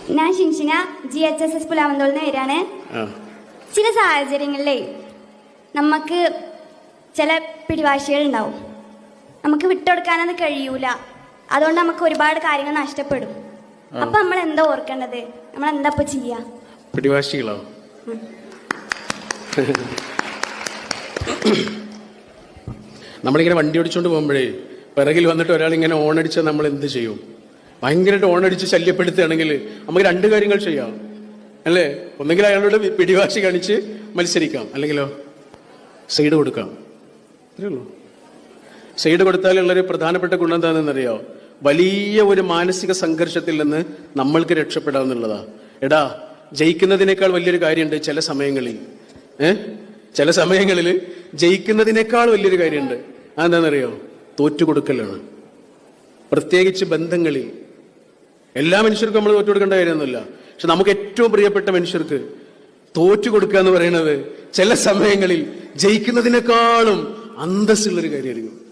ഞാൻ ഷിൻഷിന GHSS പുലാമന്തോളിന്ന് വരാണ്. ചില സാഹചര്യങ്ങളിലേ നമുക്ക് ചില പിടിവാശികൾ ഉണ്ടാവും. നമുക്ക് വിട്ടുകൊടുക്കാനൊന്നും കഴിയൂല. അതുകൊണ്ട് നമുക്ക് ഒരുപാട് കാര്യങ്ങൾ നഷ്ടപ്പെടും. അപ്പൊ നമ്മൾ എന്താ ഓർക്കേണ്ടത്? നമ്മൾ എന്താ ഇപ്പൊ ചെയ്യാ? പിടിവാശികളോ? നമ്മളിങ്ങനെ വണ്ടി ഓടിച്ചോണ്ട് പോകുമ്പോഴേ പിറകിൽ വന്നിട്ട് ഒരാൾ ഇങ്ങനെ ഓണടിച്ചാൽ നമ്മൾ എന്ത് ചെയ്യും? ഭയങ്കരമായിട്ട് ഓണടിച്ച് ശല്യപ്പെടുത്തുകയാണെങ്കിൽ നമുക്ക് രണ്ട് കാര്യങ്ങൾ ചെയ്യാം, അല്ലേ? ഒന്നെങ്കിൽ അയാളോട് പിടിവാശി കാണിച്ച് മത്സരിക്കാം, അല്ലെങ്കിലോ സൈഡ് കൊടുക്കാം. അത്രേ ഉള്ളൂ. സൈഡ് കൊടുത്താലുള്ളൊരു പ്രധാനപ്പെട്ട ഗുണം എന്താണെന്നറിയോ? വലിയ ഒരു മാനസിക സംഘർഷത്തിൽ നിന്ന് നമ്മൾക്ക് രക്ഷപ്പെടാമെന്നുള്ളതാ. എടാ, ജയിക്കുന്നതിനേക്കാൾ വലിയൊരു കാര്യമുണ്ട് ചില സമയങ്ങളിൽ. ചില സമയങ്ങളിൽ ജയിക്കുന്നതിനേക്കാൾ വലിയൊരു കാര്യമുണ്ട്. അതെന്താണെന്നറിയോ? തോറ്റുകൊടുക്കലാണ്. പ്രത്യേകിച്ച് ബന്ധങ്ങളിൽ. എല്ലാ മനുഷ്യർക്കും നമ്മൾ തോറ്റുകൊടുക്കേണ്ട കാര്യമൊന്നുമില്ല. പക്ഷെ നമുക്ക് ഏറ്റവും പ്രിയപ്പെട്ട മനുഷ്യർക്ക് തോറ്റുകൊടുക്കുക എന്ന് പറയുന്നത് ചില സമയങ്ങളിൽ ജയിക്കുന്നതിനേക്കാളും അന്തസ്സുള്ളൊരു കാര്യമായിരിക്കും.